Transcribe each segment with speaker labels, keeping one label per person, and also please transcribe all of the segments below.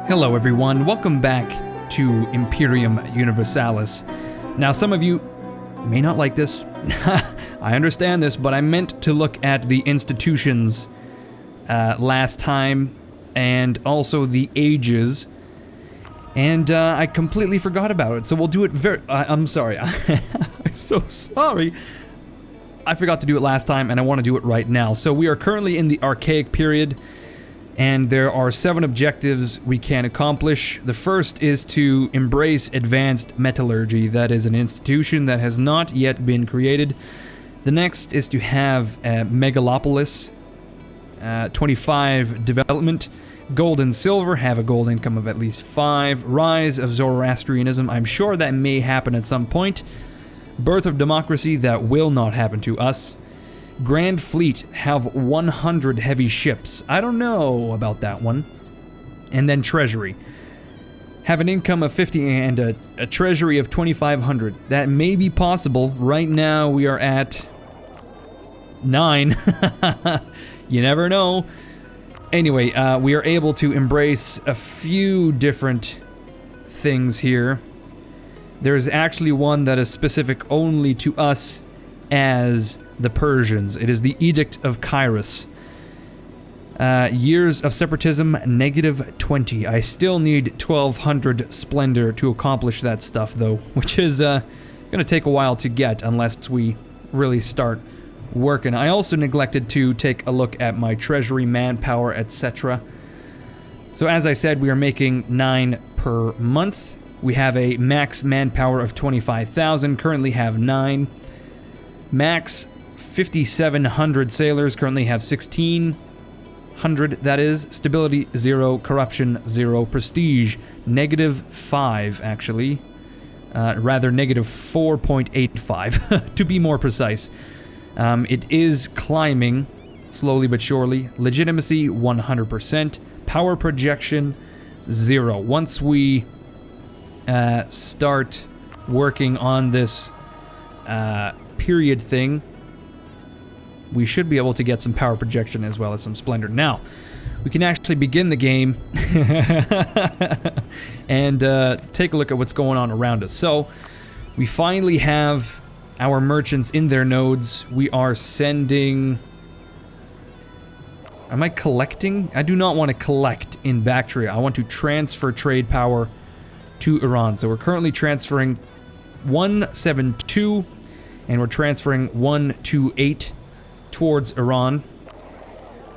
Speaker 1: Hello everyone, welcome back to Imperium Universalis. Now some of you may not like this, I understand this, but I meant to look at the institutions last time, and also the ages, and I completely forgot about it, so we'll do it I'm sorry, I'm so sorry. I forgot to do it last time, and I want to do it right now. So we are currently in the Archaic period, and there are 7 objectives we can accomplish. The first is to embrace advanced metallurgy. That is an institution that has not yet been created. The next is to have a megalopolis, 25 development, gold and silver, have a gold income of at least 5, rise of Zoroastrianism, I'm sure that may happen at some point, birth of democracy, that will not happen to us. Grand Fleet, have 100 heavy ships. I don't know about that one. And then Treasury. Have an income of 50 and a treasury of 2,500. That may be possible. Right now we are at 9. You never know. Anyway, we are able to embrace a few different things here. There's actually one that is specific only to us as the Persians. It is the Edict of Cyrus. Years of separatism, -20. I still need 1,200 splendor to accomplish that stuff, though, which is going to take a while to get unless we really start working. I also neglected to take a look at my treasury, manpower, etc. So as I said, we are making 9 per month. We have a max manpower of 25,000, currently have 9. Max 5,700 sailors, currently have 1,600, that is. Stability 0, corruption 0, prestige -5 actually. Rather -4.85 to be more precise. It is climbing slowly but surely. Legitimacy 100%, power projection 0. Once we start working on this period thing, we should be able to get some power projection as well as some splendor. Now, we can actually begin the game and take a look at what's going on around us. So, we finally have our merchants in their nodes. We are sending... Am I collecting? I do not want to collect in Bactria. I want to transfer trade power to Iran. So we're currently transferring 172, and we're transferring 128 towards Iran,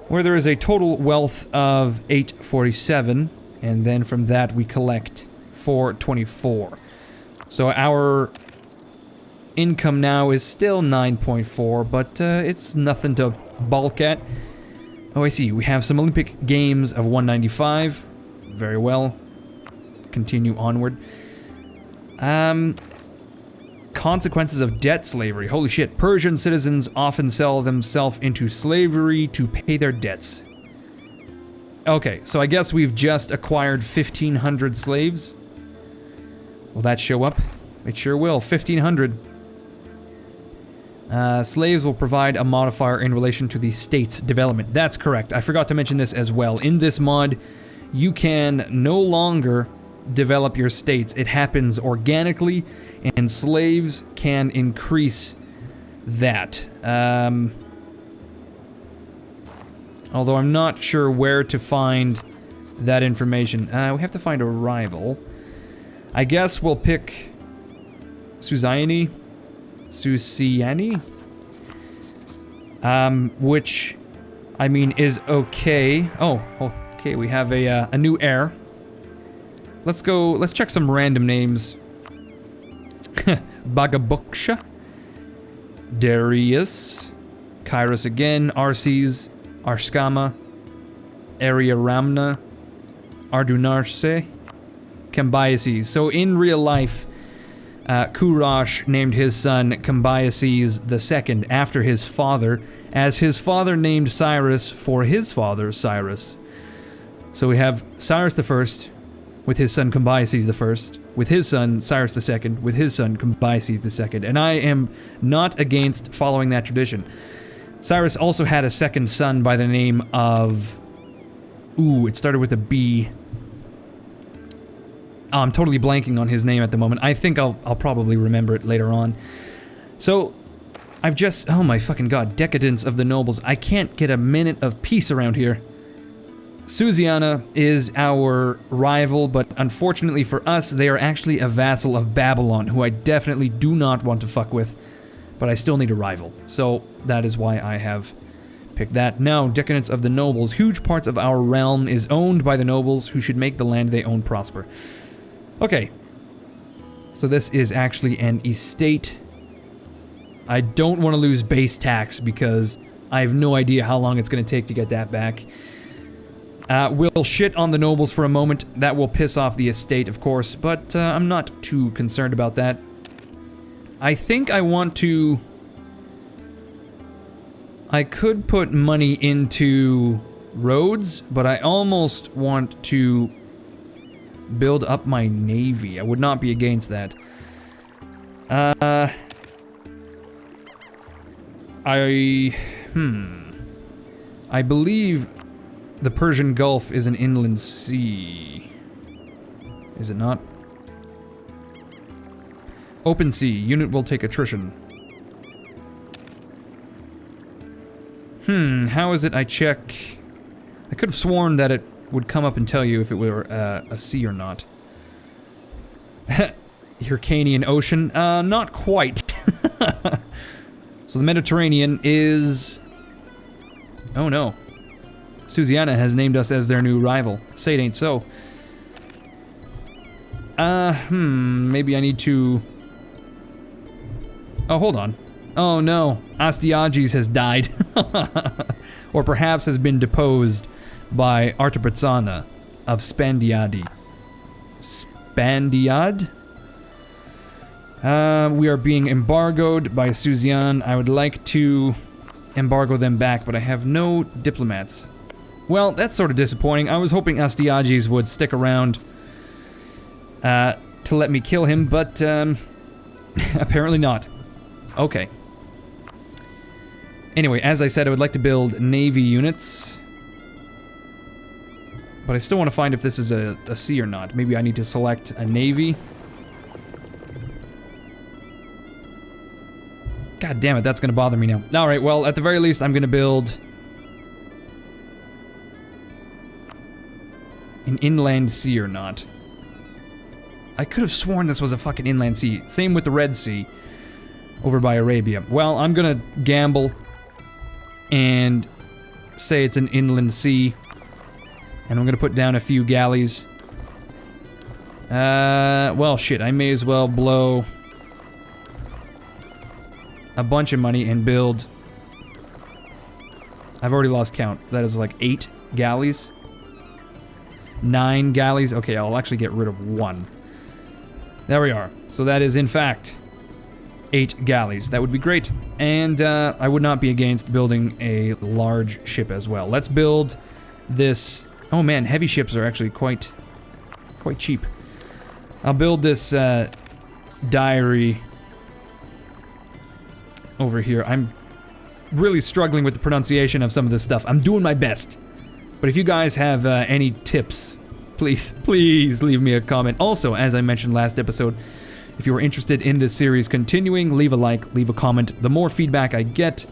Speaker 1: where there is a total wealth of 847, and then from that we collect 424. So our income now is still 9.4, but it's nothing to balk at. Oh, I see. We have some Olympic Games of 195. Very well. Continue onward. Consequences of debt slavery. Holy shit. Persian citizens often sell themselves into slavery to pay their debts. Okay, so I guess we've just acquired 1,500 slaves. Will that show up? It sure will. 1,500. Slaves will provide a modifier in relation to the state's development. That's correct. I forgot to mention this as well. In this mod, you can no longer develop your states. It happens organically, and slaves can increase that. Although I'm not sure where to find that information. We have to find a rival. I guess we'll pick Susiana, which, I mean, is okay. Oh, okay, we have a new heir. Let's check some random names. Bagabuksha, Darius, Cyrus again, Arces, Arskama, Ariaramna, Ardunarse, Cambyses. So in real life, Kurash named his son Cambyses II after his father, as his father named Cyrus for his father, Cyrus. So we have Cyrus I, with his son Cambyses I, with his son Cyrus II, with his son Cambyses II, and I am not against following that tradition. Cyrus also had a second son by the name of... Ooh, it started with a B. Oh, I'm totally blanking on his name at the moment. I think I'll probably remember it later on. So, I've just... Oh my fucking god. Decadence of the nobles. I can't get a minute of peace around here. Susiana is our rival, but unfortunately for us, they are actually a vassal of Babylon, who I definitely do not want to fuck with. But I still need a rival. So, that is why I have picked that. Now, decadence of the nobles. Huge parts of our realm is owned by the nobles, who should make the land they own prosper. Okay. So this is actually an estate. I don't want to lose base tax because I have no idea how long it's going to take to get that back. We'll shit on the nobles for a moment. That will piss off the estate, of course, but I'm not too concerned about that. I think I want to... I could put money into roads, but I almost want to build up my navy. I would not be against that. I believe the Persian Gulf is an inland sea. Is it not? Open sea. Unit will take attrition. How is it I check? I could have sworn that it would come up and tell you if it were a sea or not. Hyrcanian Ocean? Not quite. So the Mediterranean is... Oh no. Susiana has named us as their new rival. Say it ain't so. Maybe I need to... Oh, hold on. Oh no, Astyages has died. Or perhaps has been deposed by Artabatsana of Spandiadi. Spandiad? We are being embargoed by Susian. I would like to embargo them back, but I have no diplomats. Well, that's sort of disappointing. I was hoping Astyages would stick around to let me kill him, but apparently not. Okay. Anyway, as I said, I would like to build navy units. But I still want to find if this is a sea or not. Maybe I need to select a navy. God damn it, that's going to bother me now. Alright, well, at the very least, I'm going to build an inland sea or not. I could have sworn this was a fucking inland sea. Same with the Red Sea over by Arabia. Well, I'm going to gamble and say it's an inland sea. And I'm going to put down a few galleys. Well, shit, I may as well blow a bunch of money and build... I've already lost count. That is like 8 galleys. 9 galleys. Okay, I'll actually get rid of 1. There we are. So that is, in fact, 8 galleys. That would be great. And I would not be against building a large ship as well. Let's build this... Oh man, heavy ships are actually quite cheap. I'll build this diary over here. I'm really struggling with the pronunciation of some of this stuff. I'm doing my best. But if you guys have any tips, please leave me a comment. Also, as I mentioned last episode, if you are interested in this series continuing, leave a like, leave a comment. The more feedback I get,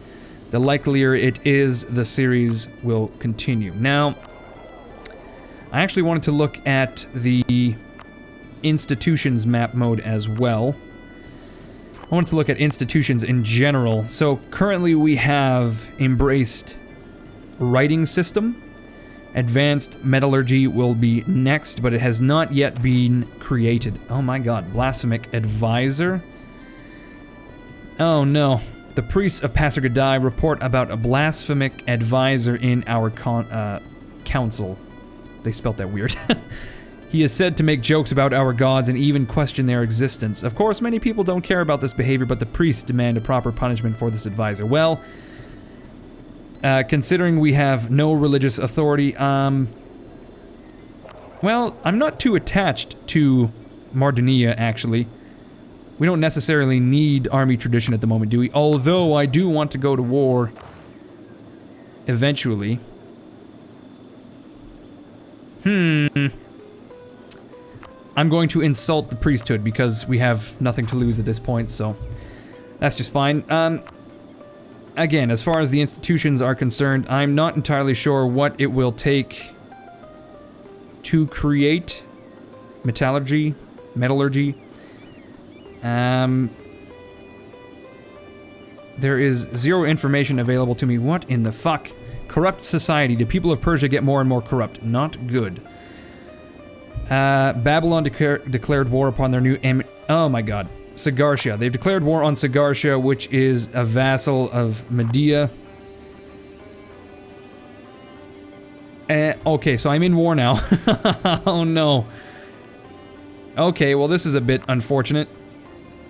Speaker 1: the likelier it is the series will continue. Now, I actually wanted to look at the institutions map mode as well. I wanted to look at institutions in general. So currently we have embraced writing system. Advanced metallurgy will be next, but it has not yet been created. Oh my god, blasphemic advisor? Oh no. The priests of Pasargadae report about a blasphemic advisor in our council. They spelt that weird. He is said to make jokes about our gods and even question their existence. Of course, many people don't care about this behavior, but the priests demand a proper punishment for this advisor. Well, considering we have no religious authority, well, I'm not too attached to Mardunia, actually. We don't necessarily need army tradition at the moment, do we? Although I do want to go to war eventually. I'm going to insult the priesthood because we have nothing to lose at this point, so that's just fine. Again, as far as the institutions are concerned, I'm not entirely sure what it will take to create metallurgy. There is zero information available to me. What in the fuck? Corrupt society. The people of Persia get more and more corrupt. Not good. Babylon declared war upon their new... oh my god. Sagartia. They've declared war on Sagartia, which is a vassal of Medea. Okay, so I'm in war now. Oh no. Okay, well this is a bit unfortunate.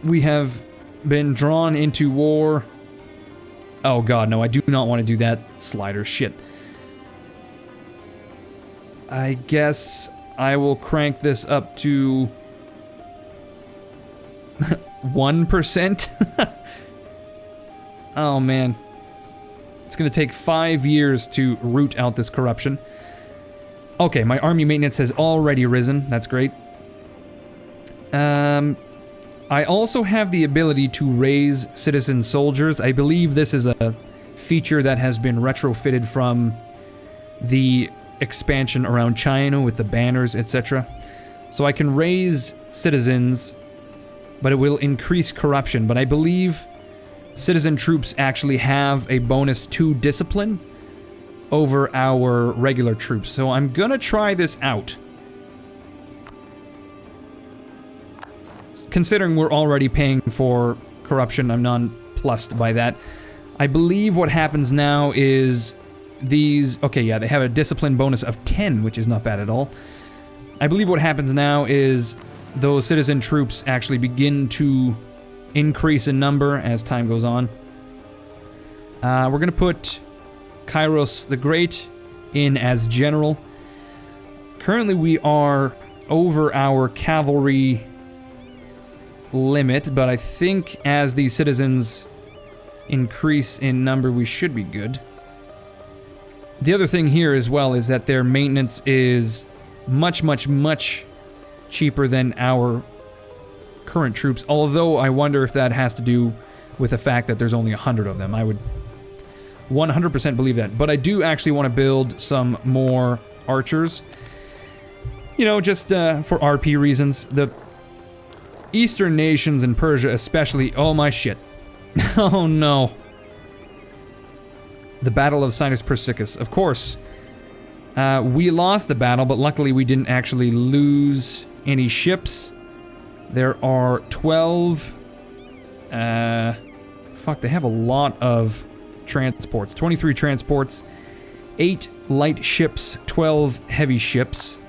Speaker 1: We have been drawn into war. Oh god, no, I do not want to do that slider shit. I guess I will crank this up to 1%. Oh man. It's gonna take 5 years to root out this corruption. Okay, my army maintenance has already risen. That's great. I also have the ability to raise citizen soldiers. I believe this is a feature that has been retrofitted from the expansion around China with the banners, etc. So I can raise citizens, but it will increase corruption. But I believe citizen troops actually have a bonus to discipline over our regular troops. So I'm gonna try this out. Considering we're already paying for corruption, I'm nonplussed by that. I believe what happens now is these... okay, yeah, they have a discipline bonus of 10, which is not bad at all. I believe what happens now is those citizen troops actually begin to increase in number as time goes on. We're going to put Cyrus the Great in as general. Currently we are over our cavalry limit, but I think as the citizens increase in number, we should be good. The other thing here as well is that their maintenance is much, much, much cheaper than our current troops, although I wonder if that has to do with the fact that there's only 100 of them. I would 100% believe that, but I do actually want to build some more archers. You know, just for RP reasons. The Eastern nations and Persia especially... oh my shit. Oh no. The Battle of Sinus Persicus. Of course, we lost the battle, but luckily we didn't actually lose any ships. There are 12... fuck, they have a lot of transports. 23 transports, 8 light ships, 12 heavy ships.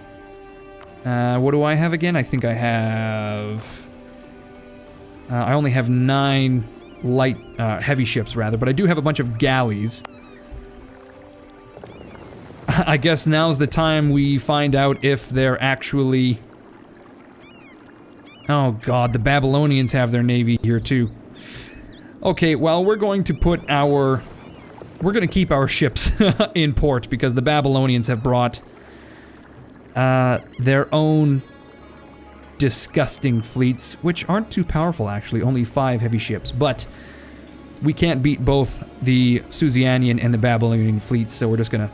Speaker 1: What do I have again? I think I have... I only have 9 light, heavy ships, rather, but I do have a bunch of galleys. I guess now's the time we find out if they're actually... oh god, the Babylonians have their navy here too. Okay, well, we're going to put our... we're going to keep our ships in port, because the Babylonians have brought their own disgusting fleets, which aren't too powerful actually, only 5 heavy ships, but we can't beat both the Susianian and the Babylonian fleets, so we're just gonna...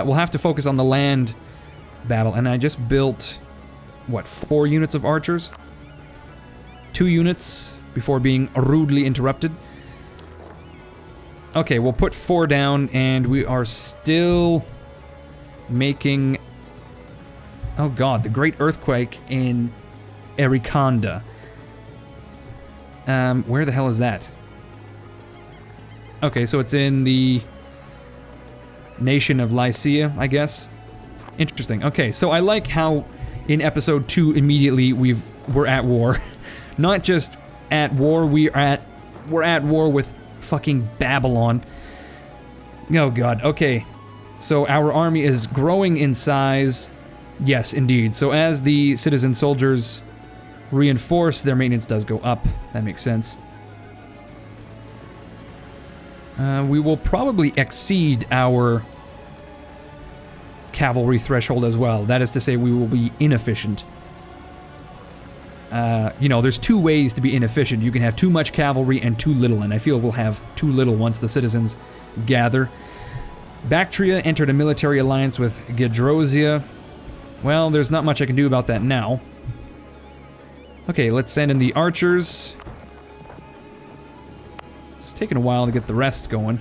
Speaker 1: we'll have to focus on the land battle, and I just built, what, 4 units of archers? 2 units before being rudely interrupted. Okay, we'll put 4 down, and we are still making... oh god, the Great Earthquake in Erikonda. Where the hell is that? Okay, so it's in the nation of Lycia, I guess. Interesting. Okay, so I like how in episode 2 immediately we're at war. Not just at war, we're at war with fucking Babylon. Oh god, okay. So our army is growing in size. Yes, indeed. So as the citizen soldiers reinforce, their maintenance does go up. That makes sense. We will probably exceed our cavalry threshold as well. That is to say, we will be inefficient You know, there's two ways to be inefficient. You can have too much cavalry and too little, and I feel we'll have too little once the citizens gather. Bactria entered a military alliance with Gedrosia. Well, there's not much I can do about that now. Okay, let's send in the archers. It's taken a while to get the rest going.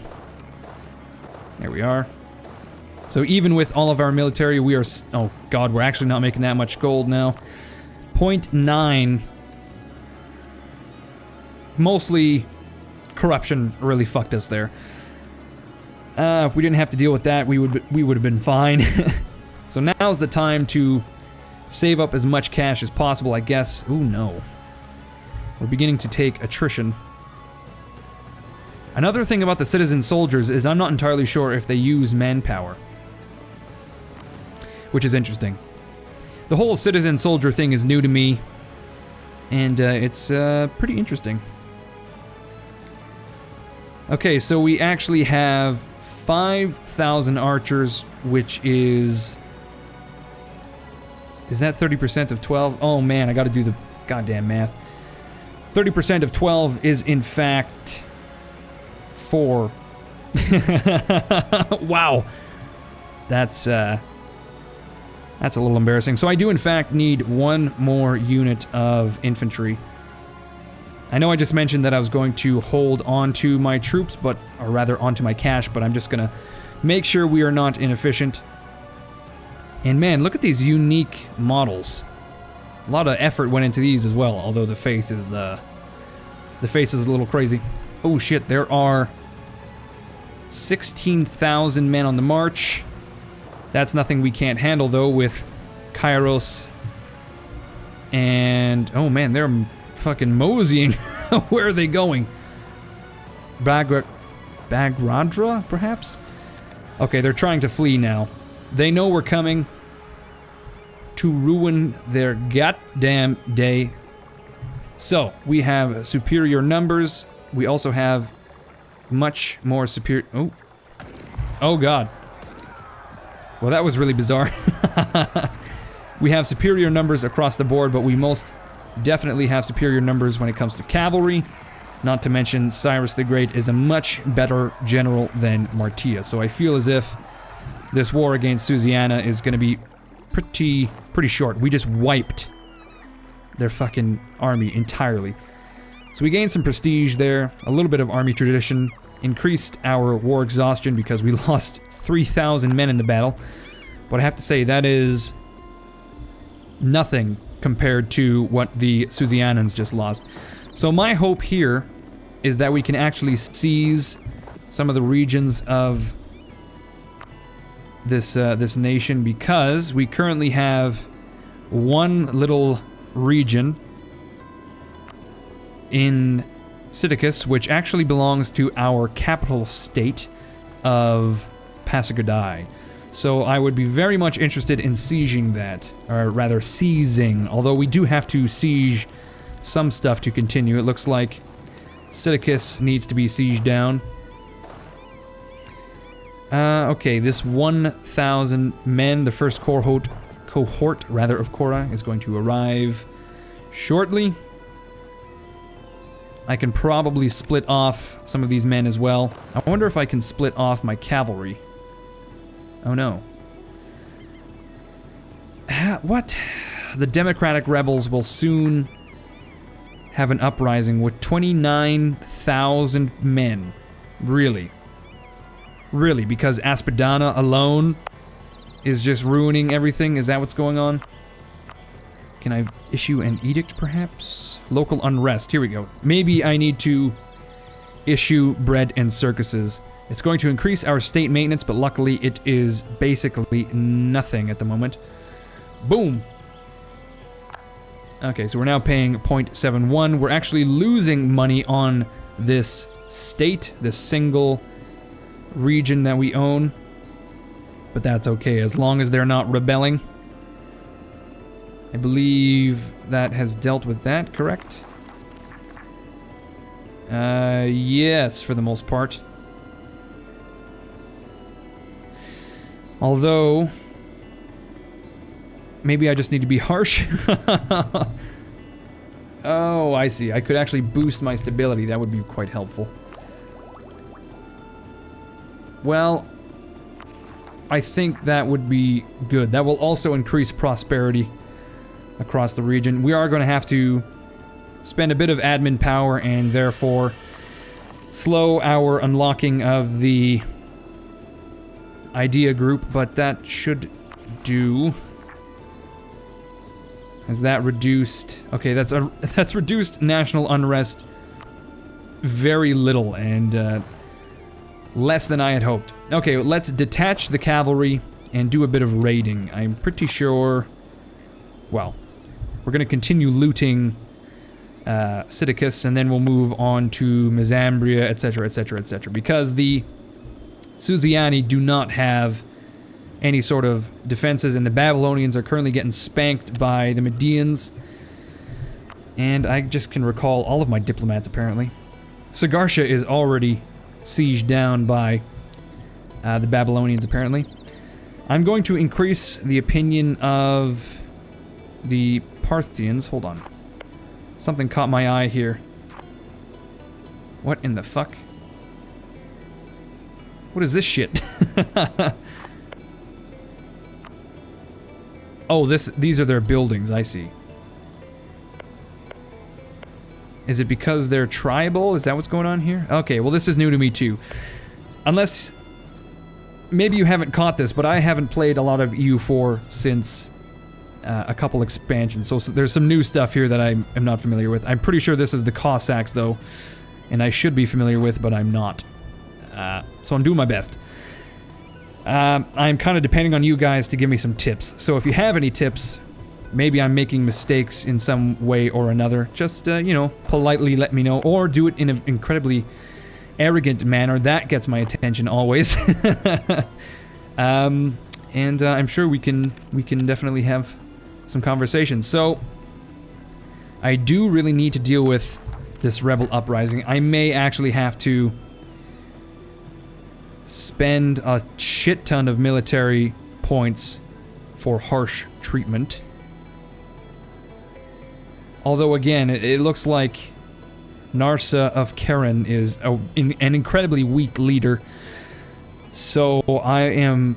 Speaker 1: There we are. So even with all of our military, we are... Oh, God, we're actually not making that much gold now. 0.9. Mostly corruption really fucked us there. If we didn't have to deal with that, we would have been fine. So now's the time to save up as much cash as possible, I guess. Ooh, no. We're beginning to take attrition. Another thing about the citizen soldiers is I'm not entirely sure if they use manpower. Which is interesting. The whole citizen soldier thing is new to me. And it's pretty interesting. Okay, so we actually have 5,000 archers, which is... Is that 30% of 12? Oh man, I gotta do the goddamn math. 30% of 12 is in fact 4. Wow. That's a little embarrassing. So I do in fact need one more unit of infantry. I know I just mentioned that I was going to hold on to my troops, or rather onto my cash, but I'm just gonna make sure we are not inefficient. And man, look at these unique models. A lot of effort went into these as well, although the face is a little crazy. Oh shit, there are 16,000 men on the march. That's nothing we can't handle though with Kairos. And oh man, they're fucking moseying. Where are they going? Bagradra, perhaps? Okay, they're trying to flee now. They know we're coming to ruin their goddamn day. So, we have superior numbers. We also have much more superior... Oh. Oh, God. Well, that was really bizarre. We have superior numbers across the board, but we most definitely have superior numbers when it comes to cavalry. Not to mention, Cyrus the Great is a much better general than Martia. So I feel as if this war against Susiana is going to be pretty short. We just wiped their fucking army entirely. So we gained some prestige there, a little bit of army tradition, increased our war exhaustion because we lost 3,000 men in the battle. But I have to say, that is nothing compared to what the Susianans just lost. So my hope here is that we can actually seize some of the regions of this nation, because we currently have one little region in Sidicus, which actually belongs to our capital state of Passagadai. So I would be very much interested in sieging that, or rather seizing, although we do have to siege some stuff to continue. It looks like Sidicus needs to be sieged down. Okay, this 1,000 men, the first cohort of Korra, is going to arrive shortly. I can probably split off some of these men as well. I wonder if I can split off my cavalry. Oh no. What? The Democratic rebels will soon have an uprising with 29,000 men. Really? Really? Because Aspidana alone is just ruining everything? Is that what's going on? Can I issue an edict, perhaps? Local unrest. Here we go. Maybe I need to issue bread and circuses. It's going to increase our state maintenance, but luckily it is basically nothing at the moment. Boom! Okay, so we're now paying 0.71. We're actually losing money on this state, this single region that we own. But that's okay, as long as they're not rebelling. I believe that has dealt with that, correct? Yes, for the most part. Although, maybe I just need to be harsh. Oh, I see. I could actually boost my stability. That would be quite helpful. Well, I think that would be good. That will also increase prosperity across the region. We are going to have to spend a bit of admin power and therefore slow our unlocking of the idea group, but that should do. Has that reduced? Okay, that's reduced national unrest very little and less than I had hoped. Okay, let's detach the cavalry and do a bit of raiding. I'm pretty sure. Well, we're going to continue looting Sidicus, and then we'll move on to Mezambria, etc., etc., etc. Because the Susiani do not have any sort of defenses, and the Babylonians are currently getting spanked by the Medians. And I just can recall all of my diplomats, apparently. Sagartia is already sieged down by the Babylonians, apparently. I'm going to increase the opinion of the Parthians. Hold on. Something caught my eye here. What in the fuck? What is this shit? Oh, these are their buildings, I see. Is it because they're tribal? Is that what's going on here? Okay, well this is new to me too. Unless, maybe you haven't caught this, but I haven't played a lot of EU4 since a couple expansions. So there's some new stuff here that I am not familiar with. I'm pretty sure this is the Cossacks though, and I should be familiar with, but I'm not. So I'm doing my best. I'm kind of depending on you guys to give me some tips. So if you have any tips, maybe I'm making mistakes in some way or another, just, you know, politely let me know, or do it in an incredibly arrogant manner. That gets my attention always. And I'm sure we can definitely have some conversations. So I do really need to deal with this rebel uprising. I may actually have to spend a shit ton of military points for harsh treatment. Although again, it looks like Narsa of Keren is an incredibly weak leader. So I am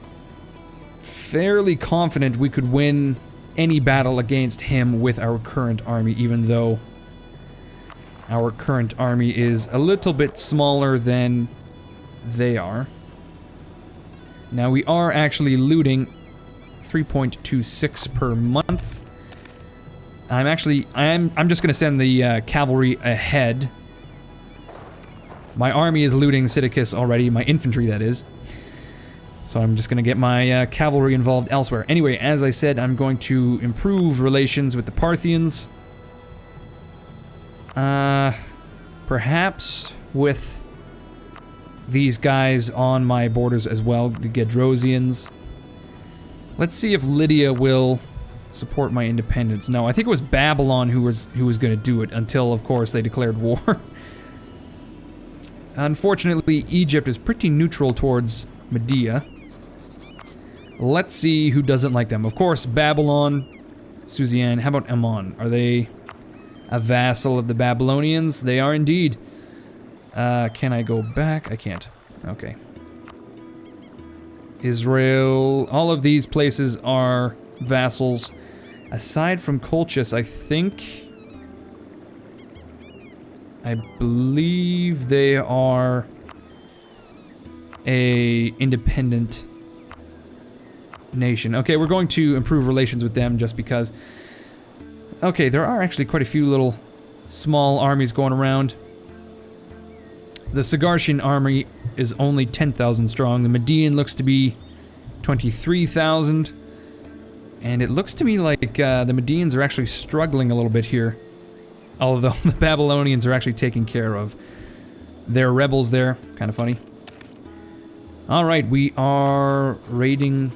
Speaker 1: fairly confident we could win any battle against him with our current army, even though our current army is a little bit smaller than they are. Now we are actually looting 3.26 per month. I'm just gonna send the cavalry ahead. My army is looting Sidicus already, my infantry that is. So I'm just gonna get my cavalry involved elsewhere. Anyway, as I said, I'm going to improve relations with the Parthians. Perhaps with these guys on my borders as well, the Gedrosians. Let's see if Lydia will support my independence. No, I think it was Babylon who was going to do it until, of course, they declared war. Unfortunately, Egypt is pretty neutral towards Medea. Let's see who doesn't like them. Of course, Babylon, Susiana. How about Ammon? Are they a vassal of the Babylonians? They are indeed. Can I go back? I can't. Okay. Israel. All of these places are vassals. Aside from Colchis, I believe they are a independent nation. Okay, we're going to improve relations with them just because. Okay, there are actually quite a few little small armies going around. The Sagartian army is only 10,000 strong. The Median looks to be 23,000. And it looks to me like the Medians are actually struggling a little bit here. Although the Babylonians are actually taking care of their rebels there. Kind of funny. Alright, we are raiding.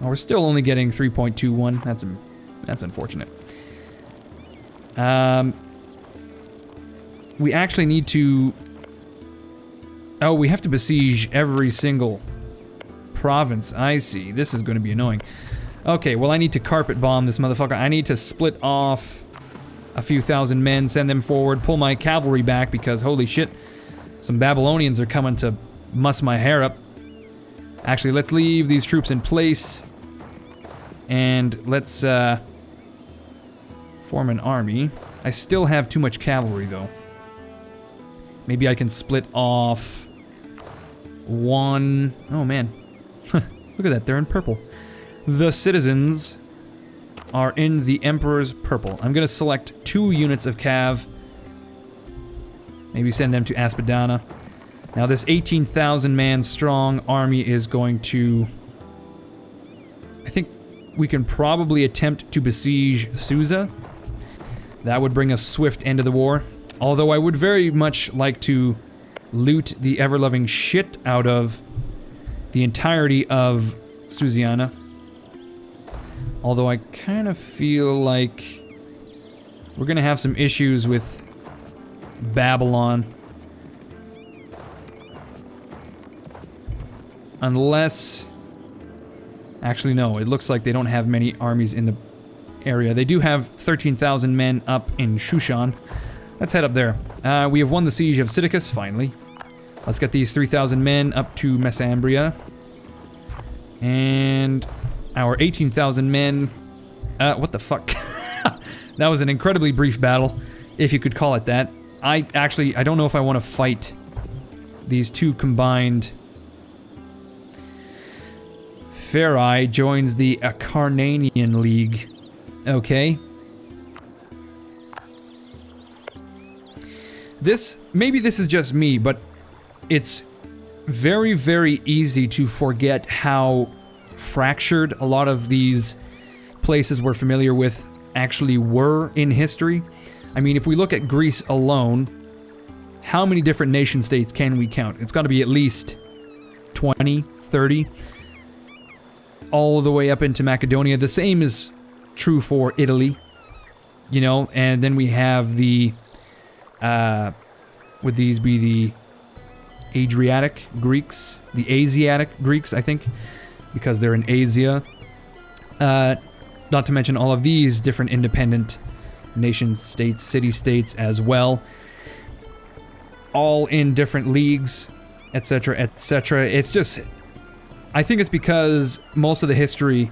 Speaker 1: Oh, we're still only getting 3.21. That's unfortunate. We actually need to... Oh, we have to besiege every single province. I see. This is going to be annoying. Okay, well I need to carpet bomb this motherfucker. I need to split off a few thousand men, send them forward, pull my cavalry back because holy shit, some Babylonians are coming to muss my hair up. Actually, let's leave these troops in place and let's form an army. I still have too much cavalry though. Maybe I can split off one. Oh man, look at that, they're in purple. The citizens are in the Emperor's purple. I'm gonna select 2 units of cav. Maybe send them to Aspidana. Now this 18,000 man strong army is going to... I think we can probably attempt to besiege Susa. That would bring a swift end to the war. Although I would very much like to loot the ever-loving shit out of the entirety of Susiana. Although I kind of feel like we're gonna have some issues with Babylon. Unless... Actually, no. It looks like they don't have many armies in the area. They do have 13,000 men up in Shushan. Let's head up there. We have won the siege of Sidicus, finally. Let's get these 3,000 men up to Messambria. And... our 18,000 men... what the fuck? That was an incredibly brief battle, if you could call it that. I don't know if I want to fight these two combined... Pharaoh joins the Acarnanian League. Okay. Maybe this is just me, but it's very, very easy to forget how fractured a lot of these places we're familiar with actually were in history. I mean, if we look at Greece alone, how many different nation states can we count? It's got to be at least 20, 30, all the way up into Macedonia. The same is true for Italy, you know, and then we have the, would these be the Adriatic Greeks? The Asiatic Greeks, I think, because they're in Asia. Not to mention all of these different independent nation-states, city-states as well. All in different leagues, etc., etc. It's just... I think it's because most of the history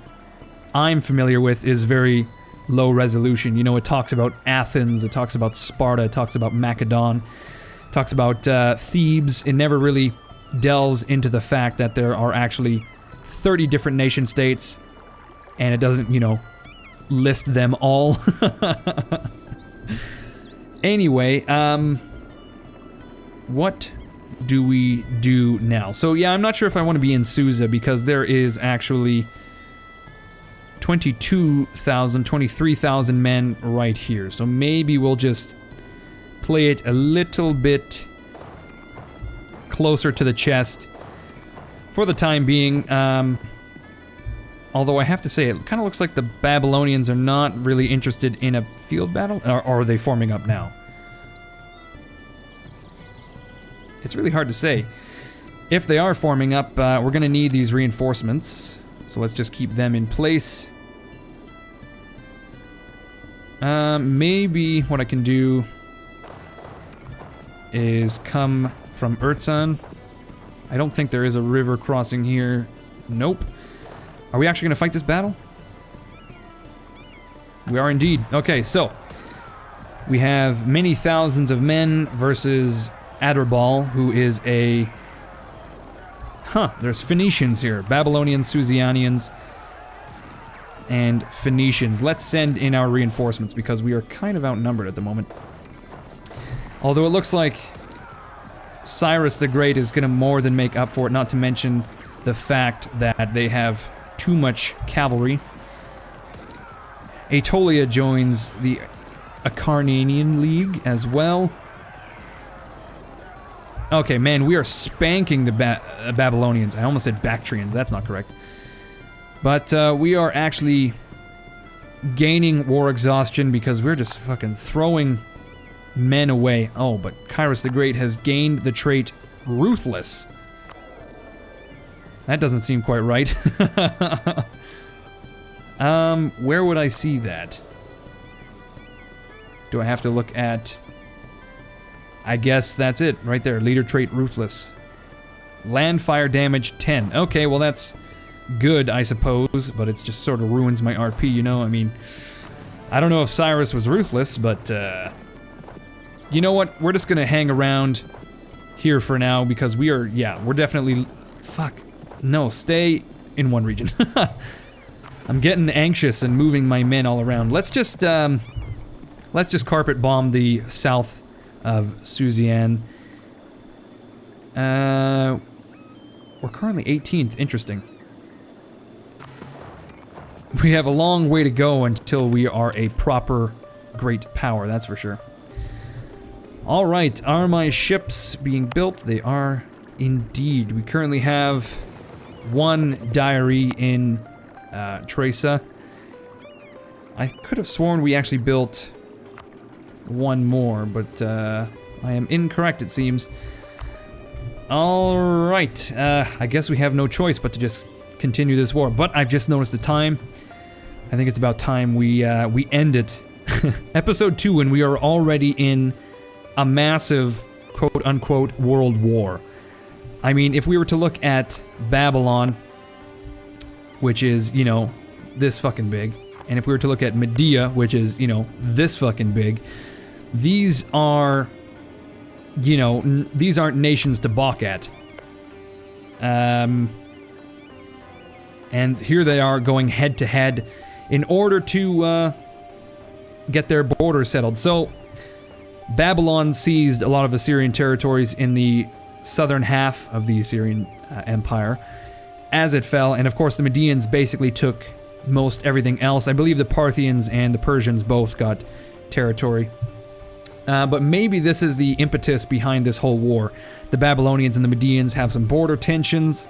Speaker 1: I'm familiar with is very low resolution. You know, it talks about Athens, it talks about Sparta, it talks about Macedon, it talks about Thebes. It never really delves into the fact that there are actually 30 different nation-states, and it doesn't, you know, list them all. Anyway, what do we do now? So yeah, I'm not sure if I want to be in Susa because there is actually 22,000, 23,000 men right here. So maybe we'll just play it a little bit closer to the chest for the time being. Although I have to say, it kind of looks like the Babylonians are not really interested in a field battle. Or are they forming up now? It's really hard to say. If they are forming up, we're going to need these reinforcements. So let's just keep them in place. Maybe what I can do is come from Urzan. I don't think there is a river crossing here. Nope. Are we actually going to fight this battle? We are indeed. Okay, so we have many thousands of men versus Adherbal, who is a... there's Phoenicians here. Babylonians, Susianians, and Phoenicians. Let's send in our reinforcements because we are kind of outnumbered at the moment. Although it looks like Cyrus the Great is going to more than make up for it, not to mention the fact that they have too much cavalry. Aetolia joins the Acarnanian League as well. Okay, man, we are spanking the Babylonians. I almost said Bactrians. That's not correct. But we are actually gaining war exhaustion because we're just fucking throwing men away. Oh, but Cyrus the Great has gained the trait Ruthless. That doesn't seem quite right. Where would I see that? Do I have to look at... I guess that's it, right there. Leader trait, Ruthless. Land fire damage, 10. Okay, well that's good, I suppose, but it just sort of ruins my RP, you know? I mean, I don't know if Cyrus was ruthless, but, you know what? We're just gonna hang around here for now, because we're definitely... Fuck. No, stay in one region. I'm getting anxious and moving my men all around. Let's just carpet bomb the south of Susiana. We're currently 18th. Interesting. We have a long way to go until we are a proper great power, that's for sure. Alright, are my ships being built? They are indeed. We currently have one diary in Tresa. I could have sworn we actually built one more, but I am incorrect, it seems. Alright, I guess we have no choice but to just continue this war. But I've just noticed the time. I think it's about time we end it. Episode 2, and we are already in a massive, quote-unquote, world war. I mean, if we were to look at Babylon, which is, you know, this fucking big, and if we were to look at Medea, which is, you know, this fucking big, these are, you know, these aren't nations to balk at. And here they are going head to head in order to get their borders settled. So, Babylon seized a lot of Assyrian territories in the southern half of the Assyrian Empire as it fell, and of course the Medians basically took most everything else. I believe the Parthians and the Persians both got territory. But maybe this is the impetus behind this whole war. The Babylonians and the Medians have some border tensions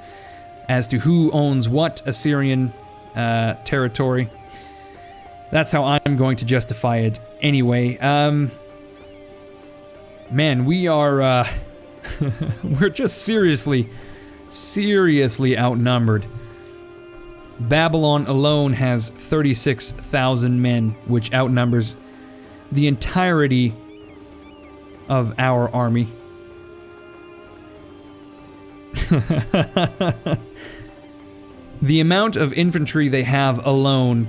Speaker 1: as to who owns what Assyrian territory. That's how I'm going to justify it anyway. Man, we are, we're just seriously outnumbered. Babylon alone has 36,000 men, which outnumbers the entirety of our army. The amount of infantry they have alone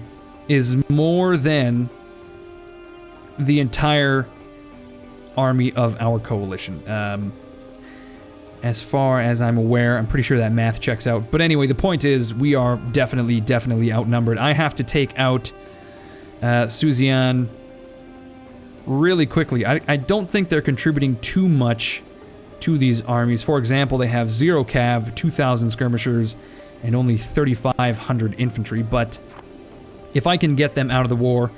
Speaker 1: is more than the entire army of our coalition. As far as I'm aware, I'm pretty sure that math checks out. But anyway, the point is, we are definitely outnumbered. I have to take out Susiana really quickly. I don't think they're contributing too much to these armies. For example, they have 0 cav, 2,000 skirmishers, and only 3,500 infantry. But if I can get them out of the war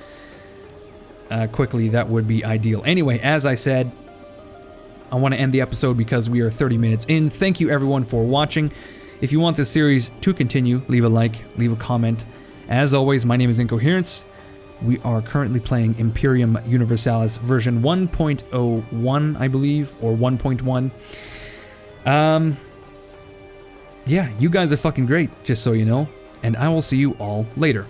Speaker 1: quickly, that would be ideal. Anyway, as I said, I want to end the episode because we are 30 minutes in. Thank you everyone for watching. If you want this series to continue, leave a like, leave a comment. As always, my name is Incoherence. We are currently playing Imperium Universalis version 1.01, I believe, or 1.1. Yeah, you guys are fucking great, just so you know, and I will see you all later.